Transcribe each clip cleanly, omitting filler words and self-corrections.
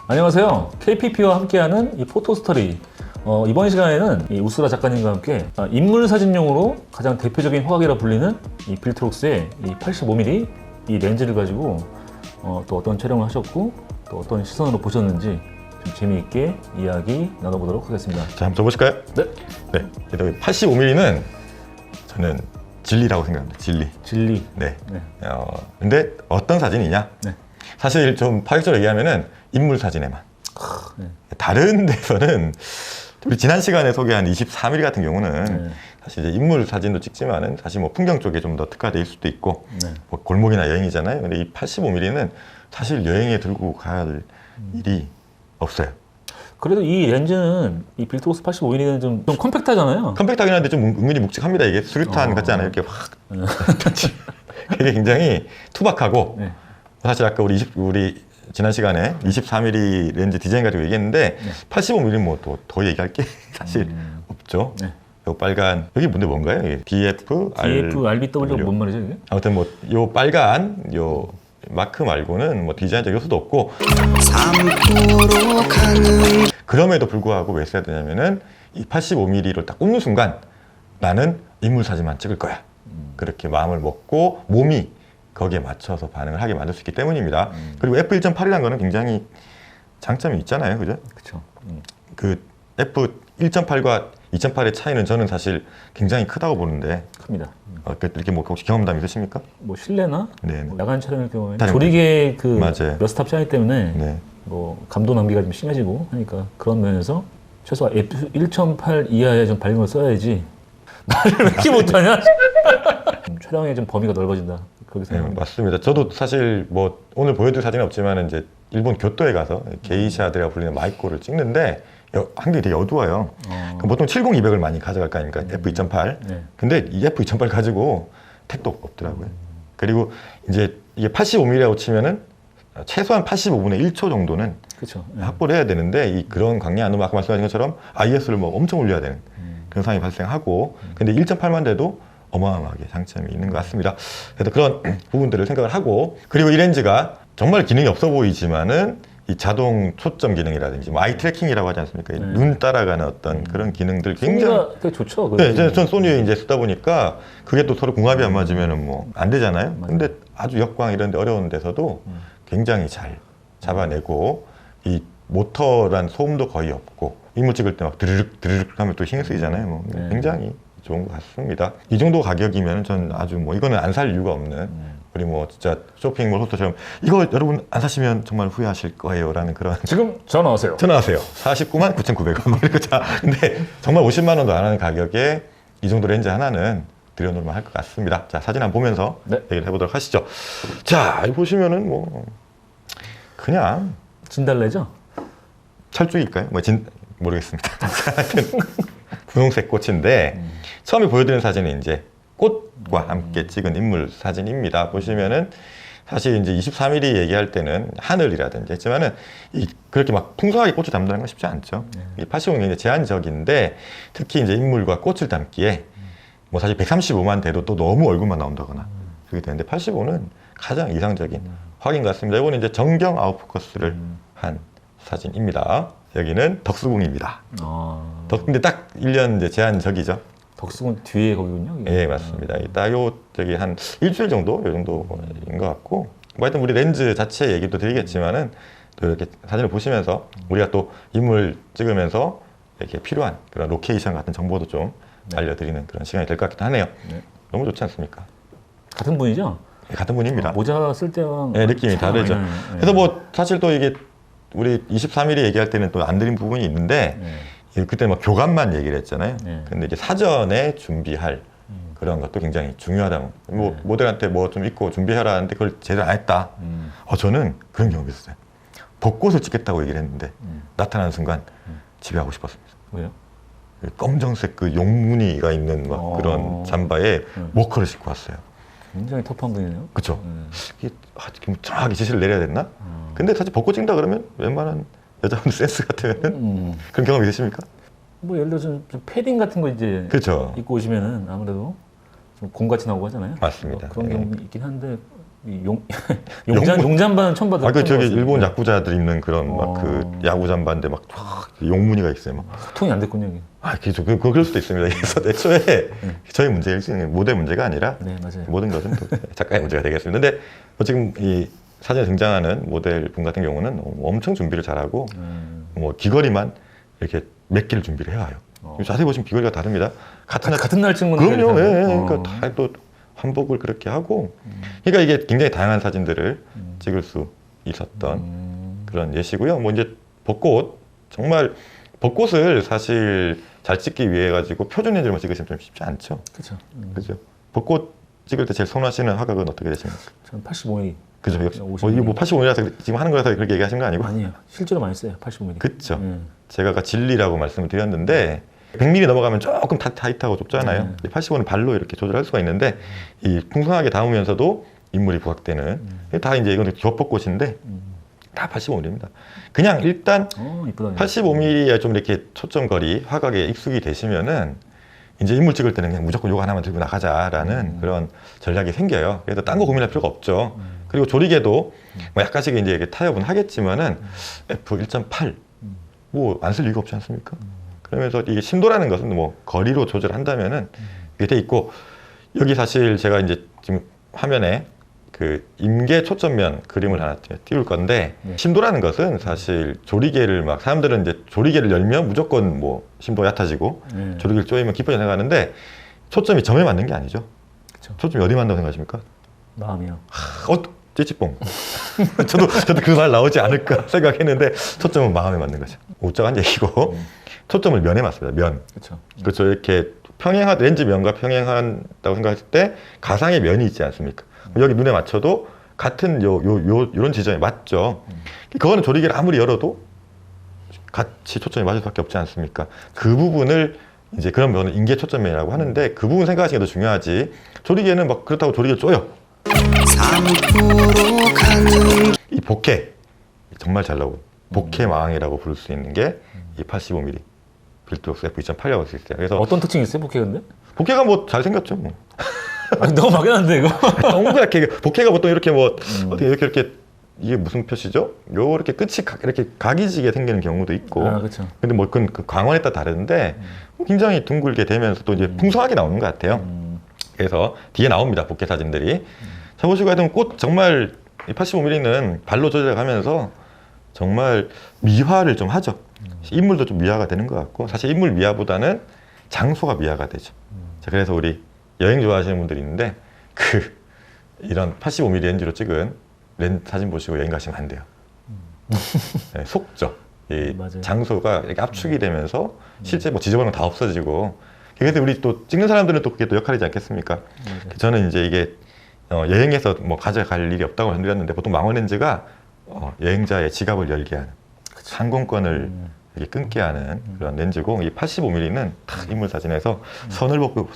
안녕하세요. KPP와 함께하는 이 포토스토리. 이번 시간에는 이 우스라 작가님과 함께 인물 사진용으로 가장 대표적인 화각이라 불리는 이 빌트록스의 이 85mm 이 렌즈를 가지고 또 어떤 촬영을 하셨고 또 어떤 시선으로 보셨는지 좀 재미있게 이야기 나눠보도록 하겠습니다. 자, 한번 줘보실까요? 네. 네. 85mm는 저는 진리라고 생각합니다. 진리. 네. 네. 근데 어떤 사진이냐? 네. 사실 좀 파격적으로 얘기하면은 인물 사진에만. 네. 다른 데서는 우리 지난 시간에 소개한 24mm 같은 경우는 네. 사실 이제 인물 사진도 찍지만은 사실 뭐 풍경 쪽에 좀 더 특화될 수도 있고 네. 뭐 골목이나 여행이잖아요. 근데 이 85mm는 사실 여행에 들고 가야 할 일이 없어요. 그래도 이 렌즈는 이 빌트록스 85mm는 좀 컴팩트하잖아요. 컴팩트하긴 한데 좀 은근히 묵직합니다. 이게 수류탄 같지 않아요? 이렇게 확. 이게 굉장히 투박하고 네. 사실 아까 우리 지난 시간에 24mm 렌즈 디자인 가지고 얘기했는데 네. 85mm 뭐 더 얘기할 게 사실 없죠. 네. 요 빨간 여기 뭔가요? 이게 DF, RBW 뭔 말이죠 이게? 아무튼 뭐 요 빨간 요 마크 말고는 뭐 디자인적 요소도 없고 그럼에도 불구하고 왜 써야 되냐면은 이 85mm를 딱 꽂는 순간 나는 인물 사진만 찍을 거야. 그렇게 마음을 먹고 몸이 거기에 맞춰서 반응을 하게 만들 수 있기 때문입니다. 그리고 f1.8이라는 거는 굉장히 장점이 있잖아요. 그죠? 그렇죠. 그 f1.8과 2.8의 차이는 저는 사실 굉장히 크다고 보는데 큽니다. 이렇게 뭐 혹시 경험담 있으십니까? 뭐 실내나 네. 뭐 야간 촬영일 경우에는 촬영 조리개 그 맞아요. 몇 스탑 차이 때문에 네. 뭐 감도 낭비가 좀 심해지고 하니까 그런 면에서 최소한 f1.8 이하의 좀 밝은 걸 써야지. 나를 왜 이렇게 못하냐? 촬영의 좀 범위가 넓어진다. 그렇게 네, 생각합니다. 맞습니다. 저도 사실 뭐 오늘 보여드릴 사진은 없지만 이제 일본 교토에 가서 게이샤들이라고 불리는 마이코를 찍는데 환경이 되게 어두워요. 보통 70-200을 많이 가져갈 거 아닙니까? f2.8. 네. 근데 이 f2.8 가지고 택도 없더라고요. 그리고 이제 이게 85mm라고 치면은 최소한 85분의 1초 정도는 그렇죠. 확보를 해야 되는데 그런 광량 안으로 아까 말씀하신 것처럼 IS를 뭐 엄청 올려야 되는 그런 상황이 발생하고 근데 1.8만 돼도 어마어마하게 장점이 있는 것 같습니다. 그래서 그런 부분들을 생각을 하고 그리고 이 렌즈가 정말 기능이 없어 보이지만은 이 자동 초점 기능이라든지 뭐 아이 트래킹이라고 하지 않습니까? 눈 따라가는 어떤 그런 기능들 굉장히 소니가 되게 좋죠. 네, 전 소니에 이제 쓰다 보니까 그게 또 서로 궁합이 안 맞으면은 뭐 안 되잖아요. 근데 아주 역광 이런 데 어려운 데서도 굉장히 잘 잡아내고 이 모터란 소음도 거의 없고 인물 찍을 때 막 드르륵 드르륵 하면 또 신경 쓰이잖아요. 뭐 네. 굉장히 좋은 것 같습니다. 이 정도 가격이면 전 아주 뭐 이거는 안 살 이유가 없는 우리 뭐 진짜 쇼핑몰 호스터처럼 이거 여러분 안 사시면 정말 후회하실 거예요 라는 그런 지금 전화하세요. 전화하세요. 49만 9,900원. 그리고 자, 근데 정말 50만 원도 안 하는 가격에 이 정도 렌즈 하나는 들여놓을만 할 것 같습니다. 자, 사진 한번 보면서 네. 얘기를 해보도록 하시죠. 자, 여기 보시면은 뭐 그냥 진달래죠? 철쭉일까요? 모르겠습니다. 하여튼 분홍색 꽃인데 처음에 보여드리는 사진은 이제 꽃과 함께 찍은 인물 사진입니다. 보시면은 사실 이제 24mm 얘기할 때는 하늘이라든지 했지만은 그렇게 막 풍성하게 꽃을 담는다는 건 쉽지 않죠. 이 85mm는 이제 제한적인데 특히 이제 인물과 꽃을 담기에 뭐 사실 135만 돼도 또 너무 얼굴만 나온다거나 그렇게 되는데 85는 가장 이상적인 확인 같습니다. 이거는 이제 정경 아웃포커스를 한 사진입니다. 여기는 덕수궁입니다. 근데 딱 1년 이제 제한적이죠. 덕수궁 뒤에 거기군요. 이게. 예, 맞습니다. 딱 저기 한 일주일 정도? 요 정도인 것 같고. 뭐 하여튼 우리 렌즈 자체 얘기도 드리겠지만은 또 이렇게 사진을 보시면서 우리가 또 인물 찍으면서 이렇게 필요한 그런 로케이션 같은 정보도 좀 알려드리는 그런 시간이 될 것 같기도 하네요. 네. 너무 좋지 않습니까? 같은 분이죠? 예, 같은 분입니다. 모자 쓸 때랑 네, 느낌이 다르죠. 네. 그래서 뭐 사실 또 이게 우리 24mm 얘기할 때는 또 안 드린 부분이 있는데 그때 막 교감만 얘기를 했잖아요. 근데 이제 사전에 준비할 그런 것도 굉장히 중요하다. 뭐 모델한테 뭐 좀 입고 준비해라 하는데 그걸 제대로 안 했다. 저는 그런 경험이 있었어요. 벚꽃을 찍겠다고 얘기를 했는데 나타나는 순간 집에 가고 싶었습니다. 왜요? 검정색 그 용무늬가 있는 막 그런 잠바에 워커를 신고 왔어요. 굉장히 터프한 분이네요. 그렇죠. 이게 정확하게 지시를 내려야 됐나? 근데 사실 벚꽃 찍는다 그러면 웬만한 여자분들 센스 같으면 그런 경험 있으십니까? 뭐 예를 들어서 좀 패딩 같은 거 이제 그렇죠. 입고 오시면은 아무래도 좀 공같이 나오고 하잖아요. 맞습니다. 그런 예. 경험이 있긴 한데 이 용잠바는 처음 받았어요. 저기 일본 야구자들 입는 그런 막 그 야구 잠바인데 막 용무늬가 있어요. 막. 소통이 안 됐군요. 이게. 그럴 수도 있습니다. 그래서 애초에 저희 문제일 수 있는 모델 문제가 아니라 네, 맞아요. 모든 것은 또 작가의 문제가 되겠습니다. 근데 뭐 지금 이 사진에 등장하는 모델 분 같은 경우는 엄청 준비를 잘하고 뭐 귀걸이만 이렇게 몇 개를 준비를 해와요. 자세히 보시면 귀걸이가 다릅니다. 같은 날 찍는 그럼요. 그러니까 다 또 환복을 그렇게 하고 그러니까 이게 굉장히 다양한 사진들을 찍을 수 있었던 그런 예시고요. 뭐 이제 벚꽃 정말 벚꽃을 사실 잘 찍기 위해 가지고 표준 렌즈로만 찍으시면 좀 쉽지 않죠. 그렇죠. 그죠. 벚꽃 찍을 때 제일 선호하시는 화각은 어떻게 되십니까? 저는 85mm. 그죠. 역시 이게 뭐 85mm라서 지금 하는 거라서 그렇게 얘기하신 거 아니고? 아니에요. 실제로 많이 써요. 85mm. 그렇죠. 제가 아까 진리라고 말씀을 드렸는데 100mm 넘어가면 조금 타이트하고 좁잖아요. 85는 발로 이렇게 조절할 수가 있는데 이 풍성하게 담으면서도 인물이 부각되는 다 이제 이건 겹벚꽃인데 다 85mm입니다. 그냥 일단 이쁘다. 85mm에 좀 이렇게 초점거리 화각에 익숙이 되시면은 이제 인물 찍을 때는 그냥 무조건 요거 하나만 들고 나가자라는 그런 전략이 생겨요. 그래서 딴 거 고민할 필요가 없죠. 그리고 조리개도 뭐 약간씩 이제 이렇게 타협은 하겠지만은 f1.8 뭐 안 쓸 이유가 없지 않습니까? 그러면서 이게 심도라는 것은 뭐 거리로 조절한다면은 이게 돼 있고 여기 사실 제가 이제 지금 화면에 그 임계 초점면 그림을 하나 띄울 건데 심도라는 것은 사실 조리개를 막 사람들은 이제 조리개를 열면 무조건 뭐 심도가 얕아지고 조리개를 조이면 깊어져 나가는데 초점이 점에 맞는 게 아니죠. 그쵸. 초점이 어디 맞는다고 생각하십니까? 마음이요. 찌찌뽕. 저도 그 말 나오지 않을까 생각했는데 초점은 마음에 맞는 거죠. 우쩍한 얘기고 초점을 면에 맞습니다. 면. 그렇죠. 이렇게 렌즈 면과 평행한다고 생각했을 때 가상의 면이 있지 않습니까? 여기 눈에 맞춰도 같은 요런 지점에 맞죠. 그거는 조리개를 아무리 열어도 같이 초점이 맞을 수밖에 없지 않습니까? 그 부분을 이제 그런 면을 인계 초점면이라고 하는데 그 부분 생각하시는 게 더 중요하지. 조리개는 막 그렇다고 조리개 쪼여. 이 복회 정말 잘 나오고 복회 마왕이라고 부를 수 있는 게 이 85mm 빌트록스 F2.8이라고 할 수 있어요. 그래서 어떤 특징이 있어요, 복회 근데? 복회가 뭐 잘생겼죠. 뭐. 아니, 너무 막연한데 이거. 동그랗게 복회가 보통 이렇게 뭐 어떻게 이렇게 이게 무슨 표시죠? 요렇게 끝이 이렇게 각이지게 생기는 경우도 있고. 그렇죠. 근데 뭐 그건 그 광원에 따라 다른데 굉장히 둥글게 되면서 또 이제 풍성하게 나오는 것 같아요. 그래서 뒤에 나옵니다, 복회 사진들이. 자 보시고 하여튼 꽃 정말 85mm는 발로 조절하면서 정말 미화를 좀 하죠. 인물도 좀 미화가 되는 것 같고 사실 인물 미화보다는 장소가 미화가 되죠. 자, 그래서 우리 여행 좋아하시는 분들이 있는데 이런 85mm 렌즈로 찍은 사진 보시고 여행 가시면 안 돼요. 네, 속죠. 이 장소가 이렇게 압축이 되면서 실제 뭐 지저분한 거 다 없어지고 그래서 우리 또 찍는 사람들은 또 그게 또 역할이지 않겠습니까? 저는 이제 이게 여행에서 뭐 가져갈 일이 없다고 말씀드렸는데 보통 망원 렌즈가 여행자의 지갑을 열게 하는 항공권을 이렇게 끊게 하는 그런 렌즈고 이 85mm는 딱 인물 사진에서 선을 벗고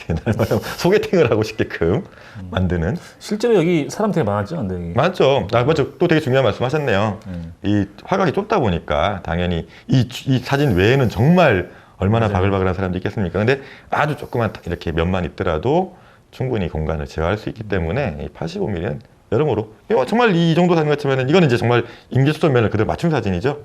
옛날 말로 소개팅을 하고 싶게끔 만드는. 실제로 여기 사람 되게 많았죠, 근데 여기. 맞죠. 맞죠. 또 되게 중요한 말씀하셨네요. 이 화각이 좁다 보니까 당연히 이 사진 외에는 정말 얼마나 바글바글한 사람도 있겠습니까? 근데 아주 조그만 이렇게 면만 있더라도 충분히 공간을 제어할 수 있기 때문에 이 85mm는 여러모로 정말 이 정도 사진 같으면 이거는 이제 정말 임계초점면을 그대로 맞춘 사진이죠.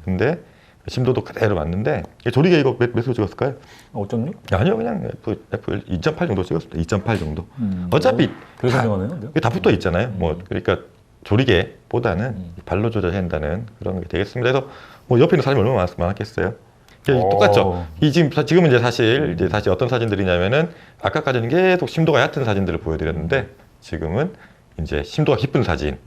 근데 심도도 그대로 맞는데 조리개 이거 몇으로 찍었을까요? 5.6? 아니요, 그냥 F 2.8 정도 찍었습니다. 2.8 정도. 어차피 다 붙어 있잖아요. 뭐 그러니까 조리개보다는 발로 조절한다는 그런 게 되겠습니다. 그래서 뭐 옆에 있는 사람이 얼마나 많았겠어요? 똑같죠. 지금은 이제 사실 다시 어떤 사진들이냐면은 아까까지는 계속 심도가 얕은 사진들을 보여드렸는데 지금은 이제 심도가 깊은 사진.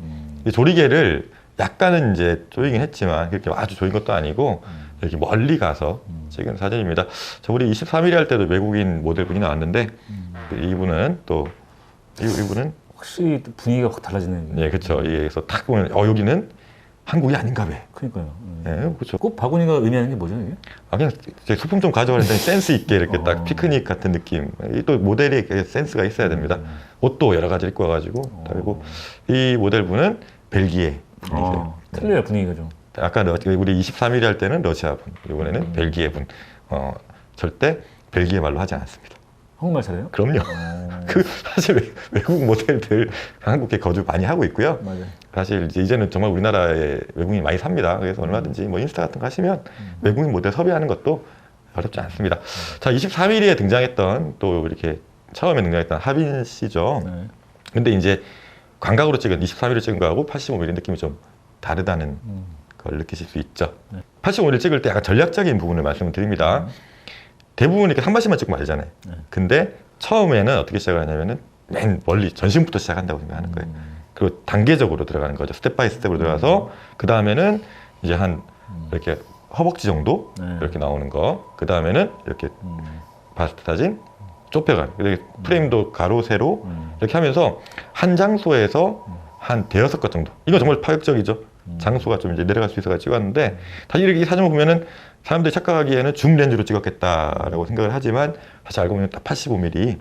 이 조리개를 약간은 이제 조이긴 했지만 그렇게 아주 조인 것도 아니고 이렇게 멀리 가서 찍은 사진입니다. 자, 우리 23mm 할 때도 외국인 모델분이 나왔는데 이분은 또 이분은 확실히 분위기가 확 달라지네요. 네, 그렇죠. 그래서 딱 보면 여기는 한국이 아닌가 봐. 그러니까요. 네, 그렇죠. 꼭 바구니가 의미하는 게 뭐죠, 이게? 그냥 소품 좀 가져갈 때 센스 있게 이렇게 딱 피크닉 같은 느낌. 또 모델이 센스가 있어야 됩니다. 옷도 여러 가지 입고 와가지고. 그리고 이 모델분은 벨기에 분이세요. 틀려요, 분위기가 좀. 아까 우리 23mm 할 때는 러시아 분, 이번에는 벨기에 분. 절대 벨기에 말로 하지 않았습니다. 한국말 잘해요? 그럼요. 그 사실 외국 모델들 한국에 거주 많이 하고 있고요. 맞아요. 사실 이제는 정말 우리나라에 외국인이 많이 삽니다. 그래서 얼마든지 뭐 인스타 같은 거 하시면 외국인 모델 섭외하는 것도 어렵지 않습니다. 자, 23일에 등장했던 또 이렇게 처음에 등장했던 하빈 씨죠. 네. 근데 이제 광각으로 찍은 23일에 찍은 거하고 85mm 느낌이 좀 다르다는 걸 느끼실 수 있죠. 네. 85mm 찍을 때 약간 전략적인 부분을 말씀을 드립니다. 대부분 이렇게 한 번씩만 찍고 말잖아요. 네. 근데 처음에는 어떻게 시작을 하냐면은 맨 멀리 전신부터 시작한다고 생각하는 거예요. 그리고 단계적으로 들어가는 거죠. 스텝 바이 스텝으로 들어가서 그 다음에는 이제 한 이렇게 허벅지 정도 네. 이렇게 나오는 거. 그 다음에는 이렇게 바스트 사진 좁혀가는. 이렇게 프레임도 가로 세로 이렇게 하면서 한 장소에서 한 대여섯 것 정도. 이거 정말 파격적이죠. 장소가 좀 이제 내려갈 수 있어서 찍었는데 사실 이렇게 사진을 보면은 사람들이 착각하기에는 줌 렌즈로 찍었겠다라고 생각을 하지만 사실 알고 보면 딱 85mm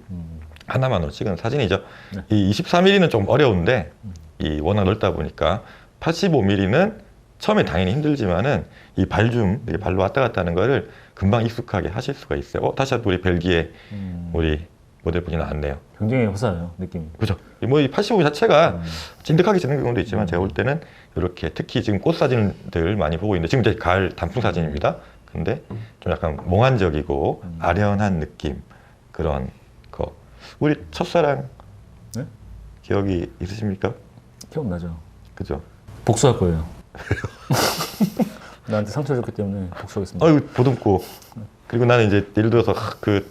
하나만으로 찍은 사진이죠. 네. 이 23mm는 좀 어려운데 이 워낙 넓다 보니까 85mm는 처음에 당연히 힘들지만은 이 발줌 이렇게 발로 왔다 갔다 하는 거를 금방 익숙하게 하실 수가 있어요. 다시 한번 우리 벨기에 우리 모델분이 나왔네요. 굉장히 화사해요, 느낌이. 그죠? 뭐 이 85 자체가 찐득하게 찍는 경우도 있지만 제가 볼 때는 이렇게 특히 지금 꽃 사진들 많이 보고 있는데 지금 이제 가을 단풍 사진입니다. 근데 좀 약간 몽환적이고 아련한 느낌 그런 거. 우리 첫사랑 네? 기억이 있으십니까? 기억나죠? 그죠? 복수할 거예요. 나한테 상처 줬기 때문에 복수하겠습니다. 어이구 보듬고 그리고 나는 이제 예를 들어서 그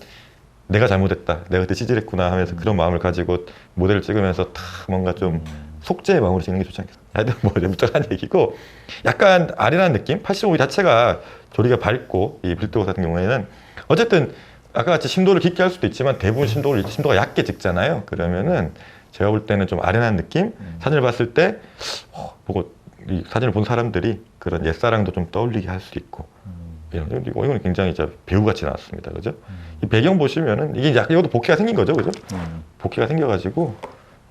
내가 잘못했다 내가 그때 찌질했구나 하면서 그런 마음을 가지고 모델을 찍으면서 다 뭔가 좀 속죄의 마음으로 찍는 게 좋지 않겠어. 하여튼 뭐 무적한 얘기고 약간 아련한 느낌? 85mm 자체가 조리가 밝고 이 빌드업 같은 경우에는 어쨌든 아까 같이 심도를 깊게 할 수도 있지만 대부분 심도가 얕게 찍잖아요. 그러면은 제가 볼 때는 좀 아련한 느낌? 사진을 봤을 때 보고 이 사진을 본 사람들이 그런 옛사랑도 좀 떠올리게 할 수도 있고 이건 굉장히 진짜 배우같이 나왔습니다. 그죠? 이 배경 보시면은 이게 약간 이것도 복해가 생긴 거죠. 그죠? 복해가 생겨가지고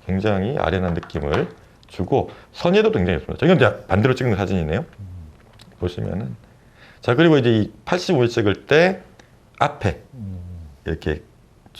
굉장히 아련한 느낌을 주고 선예도도 굉장히 좋습니다. 이건 이제 반대로 찍는 사진이네요. 보시면은 자 그리고 이제 이 85를 찍을 때 앞에 이렇게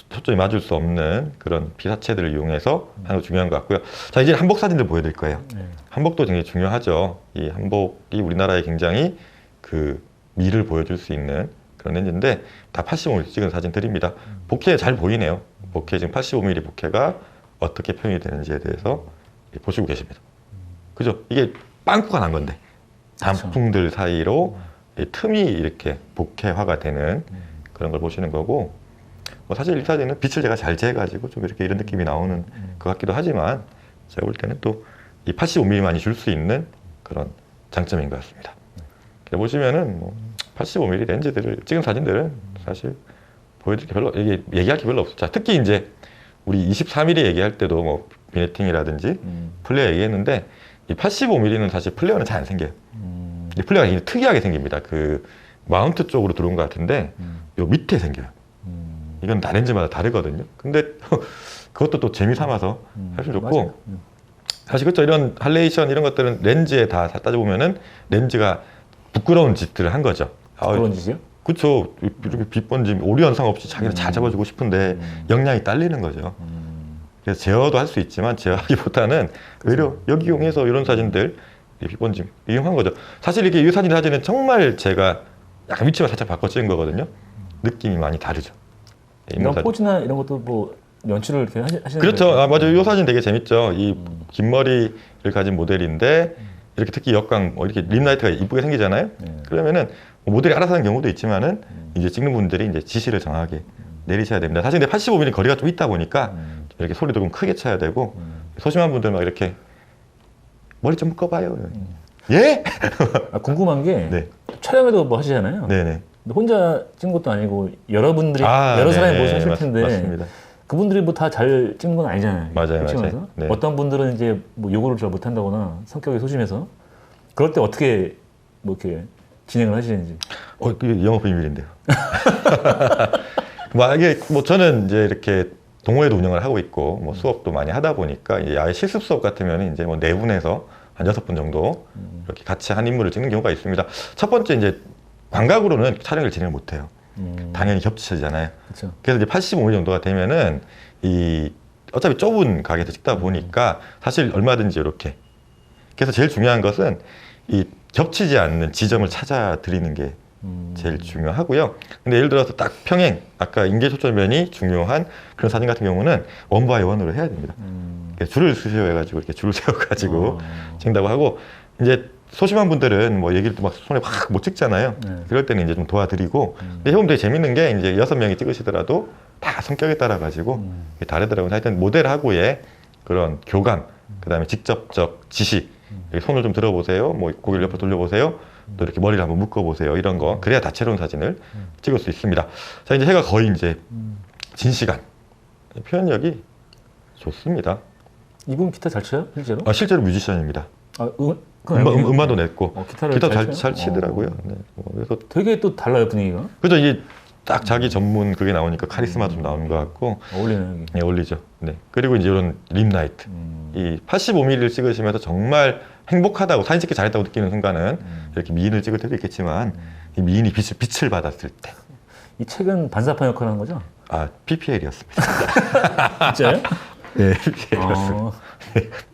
초점이 맞을 수 없는 그런 피사체들을 이용해서 하는 거 중요한 것 같고요. 자 이제 한복 사진들 보여드릴 거예요. 한복도 굉장히 중요하죠. 이 한복이 우리나라에 굉장히 그 미를 보여줄 수 있는 그런 렌즈인데 다 85mm 찍은 사진들입니다. 복해 잘 보이네요. 복해 지금 85mm 복해가 어떻게 표현이 되는지에 대해서 보시고 계십니다. 그죠? 이게 빵꾸가 난 건데 단풍들 사이로 이 틈이 이렇게 복해화가 되는 그런 걸 보시는 거고 뭐 사실 이 사진은 빛을 제가 잘 재가지고 좀 이렇게 이런 느낌이 나오는 것 같기도 하지만 제가 볼 때는 또 이 85mm만이 줄 수 있는 그런 장점인 것 같습니다. 보시면은 뭐 85mm 렌즈들을 찍은 사진들은 사실 보여드릴 게 별로 이게 얘기할 게 별로 없어요. 자, 특히 이제 우리 23mm 얘기할 때도 뭐 비네팅이라든지 플레어 얘기했는데 이 85mm는 사실 플레어는 잘 안 생겨요. 이 플레어가 굉장히 특이하게 생깁니다. 그 마운트 쪽으로 들어온 것 같은데 요 밑에 생겨요. 이건 다 렌즈마다 다르거든요. 근데 그것도 또 재미 삼아서 사실 좋고 사실 그렇죠. 이런 할레이션 이런 것들은 렌즈에 다 따져보면은 렌즈가 부끄러운 짓들을 한 거죠. 그런 짓이요? 그렇죠. 이렇게 빛 번짐 오류현상 없이 자기를 잘 잡아주고 싶은데 역량이 딸리는 거죠. 그래서 제어도 할 수 있지만 제어하기보다는 오히려 여기 이용해서 이런 사진들 빛 번짐 이용한 거죠. 사실 이렇게 이 사진은 정말 제가 약간 위치만 살짝 바꿔 찍은 거거든요. 느낌이 많이 다르죠. 이런 포즈나 이런 것도 뭐 연출을 이렇게 하시는 그렇죠. 거예요? 아, 맞아요. 이 사진 되게 재밌죠. 이 긴 머리를 가진 모델인데 이렇게 특히 역광 이렇게 림라이트가 이쁘게 생기잖아요. 그러면은 모델이 알아서 하는 경우도 있지만은 이제 찍는 분들이 이제 지시를 정확하게 내리셔야 됩니다. 사실 근데 85mm 거리가 좀 있다 보니까 이렇게 소리도 좀 크게 쳐야 되고 소심한 분들 막 이렇게 머리 좀 묶어봐요. 예? 아, 궁금한 게 네. 촬영에도 뭐 하시잖아요. 네네. 근데 혼자 찍은 것도 아니고 여러분들이 여러 사람이 모시실 텐데 맞습니다. 그분들이 뭐 다 잘 찍는 건 아니잖아요. 맞아요, 찍으면서. 맞아요. 네. 어떤 분들은 이제 뭐 요구를 잘 못한다거나 성격이 소심해서 그럴 때 어떻게 뭐 이렇게 진행을 하시는지. 그게 영업 비밀인데요. 이게 뭐 저는 이제 이렇게 동호회도 운영을 하고 있고 뭐 수업도 많이 하다 보니까 이제 아예 실습 수업 같으면 이제 뭐 4분에서 한 6분 정도 이렇게 같이 한 인물을 찍는 경우가 있습니다. 첫 번째 이제 광각으로는 촬영을 진행을 못 해요. 당연히 겹치잖아요. 그렇죠. 그래서 이제 85mm 정도가 되면은 이 어차피 좁은 가게에서 찍다 보니까 사실 얼마든지 이렇게. 그래서 제일 중요한 것은 이 겹치지 않는 지점을 찾아 드리는 게 제일 중요하고요. 근데 예를 들어서 딱 평행, 아까 인계 초점면이 중요한 그런 사진 같은 경우는 원바이 원으로 해야 됩니다. 그래서 줄을 수시해가지고 이렇게 줄을 세워가지고 찍는다고 하고, 이제 소심한 분들은 뭐 얘기를 막 손에 확 못 찍잖아요. 그럴 때는 이제 좀 도와드리고. 근데 해보면 되게 재밌는 게 이제 6명이 찍으시더라도 다 성격에 따라 가지고 다르더라고요. 하여튼 모델하고의 그런 교감, 그 다음에 직접적 지시, 이렇게 손을 좀 들어보세요, 뭐 고개를 옆으로 돌려보세요, 또 이렇게 머리를 한번 묶어보세요, 이런 거. 그래야 다채로운 사진을 찍을 수 있습니다. 자, 이제 해가 거의 이제 진 시간. 표현력이 좋습니다. 이분 기타 잘 쳐요? 실제로? 실제로 뮤지션입니다. 그건 알고 음반도 냈고 기타를 기타 잘 잘 쳐요? 치더라고요. 네. 그래서 되게 또 달라요, 분위기가. 그죠, 이게 딱 자기 전문 그게 나오니까 카리스마 좀 나오는 것 같고. 어울리네요, 여기. 네, 어울리죠. 네. 그리고 이제 이런 림라이트. 이 85mm를 찍으시면서 정말 행복하다고, 사진 찍기 잘했다고 느끼는 순간은 이렇게 미인을 찍을 때도 있겠지만 이 미인이 빛을 받았을 때. 이 책은 반사판 역할을 하는 거죠? PPL이었습니다. 진짜요? 네, PPL이었어요.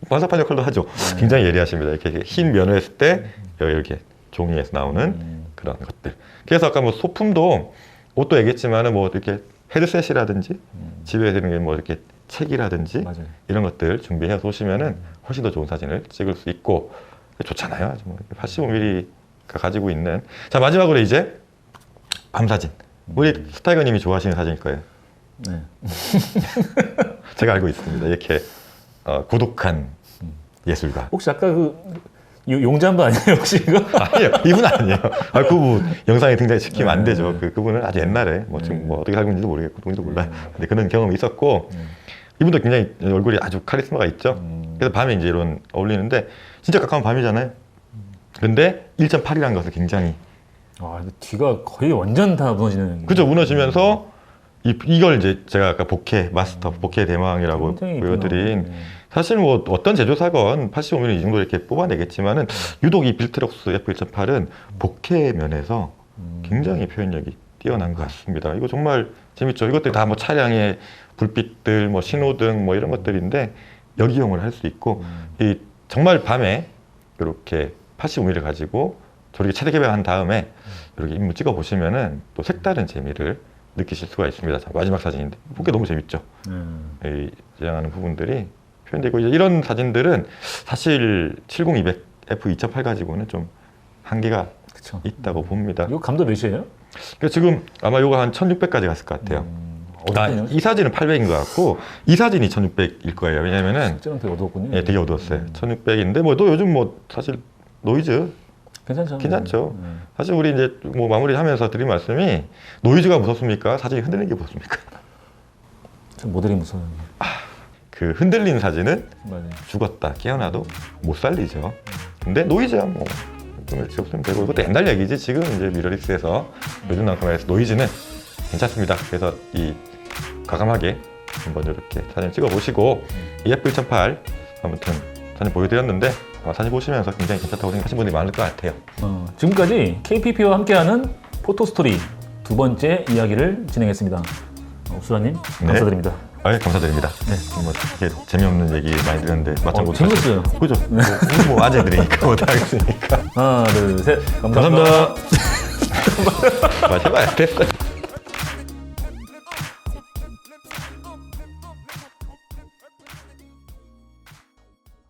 반사판 역할도 하죠. 굉장히 예리하십니다. 이렇게 흰 면을 했을 때 이렇게 종이에서 나오는 그런 것들. 그래서 아까 뭐 소품도 옷도 얘기했지만은 뭐 이렇게 헤드셋이라든지 집에 드는 게 뭐 이렇게 책이라든지 맞아요. 이런 것들 준비해서 오시면은 훨씬 더 좋은 사진을 찍을 수 있고 좋잖아요. 아주 뭐 85mm가 가지고 있는. 자, 마지막으로 이제 밤 사진. 우리 스타이거님이 좋아하시는 사진일 거예요. 네. 제가 알고 있습니다. 이렇게 고독한 예술가. 혹시 아까 그 용잠바 아니에요, 혹시 이거? 아니요, 이분 아니에요. 그분 영상에 등장시키면 안 되죠. 그분은 아주 옛날에 뭐 지금 뭐 어떻게 살고 있는지도 모르겠고 누군지도 몰라요. 근데 그런 경험이 있었고 이분도 굉장히 얼굴이 아주 카리스마가 있죠. 그래서 밤에 이제 이런 어울리는데 진짜 가까운 밤이잖아요. 근데 1.8이라는 것은 굉장히 이거 뒤가 거의 완전 다 무너지는. 그죠, 무너지면서 이걸 이제 제가 아까 복해 마스터, 복해 대망이라고 굉장히 보여드린. 이쁘네요. 사실 뭐 어떤 제조사건 85mm 이 정도 이렇게 뽑아내겠지만은 유독 이 빌트럭스 F1.8은 복해 면에서 굉장히 표현력이 뛰어난 것 같습니다. 이거 정말 재밌죠. 이것들이 다 뭐 차량의 불빛들, 뭐 신호등 뭐 이런 것들인데 역이용을 할 수 있고 이 정말 밤에 이렇게 85mm 가지고 저렇게 최대 개방한 다음에 이렇게 인물 찍어 보시면은 또 색다른 재미를 느끼실 수가 있습니다. 자, 마지막 사진인데 보기 너무 재밌죠. 이 지향하는 부분들이 표현되고 이런 사진들은 사실 70-200 F2.8 가지고는 좀 한계가 그쵸. 있다고 봅니다. 이거 감도 몇이에요? 그러니까 지금 아마 이거 한 1600까지 갔을 것 같아요. 이 사진은 800인 것 같고 이 사진이 1600일 거예요. 왜냐면은 실제로는 되게 어두웠군요. 예, 되게 어두웠어요. 1600인데 뭐 또 요즘 뭐 사실 노이즈 괜찮죠. 사실 우리 이제 뭐 마무리하면서 드린 말씀이 노이즈가 무섭습니까? 사진이 흔들리는 게 무섭습니까? 참 모델이 무서워요. 그 흔들린 사진은 맞아요. 죽었다 깨어나도 못 살리죠. 근데 노이즈야 뭐 일찍 없으면 되고 이것도 옛날 얘기지. 지금 이제 미러리스에서 요즘 나온 카메라에서 노이즈는 괜찮습니다. 그래서 이 과감하게 한번 이렇게 사진 찍어 보시고 EF 1.8 아무튼 사진 보여드렸는데 사진 보시면서 굉장히 괜찮다고 생각하시는 분들이 많을 것 같아요. 지금까지 KPP와 함께하는 포토스토리 두 번째 이야기를 진행했습니다. 옥수라님 감사드립니다. 감사드립니다. 네. 뭐 이렇게 재미없는 얘기 많이 들었는데 마찬가지로 재밌었어요. 그죠? 뭐 아재들이니까 못하겠으니까. 하나, 둘, 셋. 감사합니다. 맞아봐야 돼.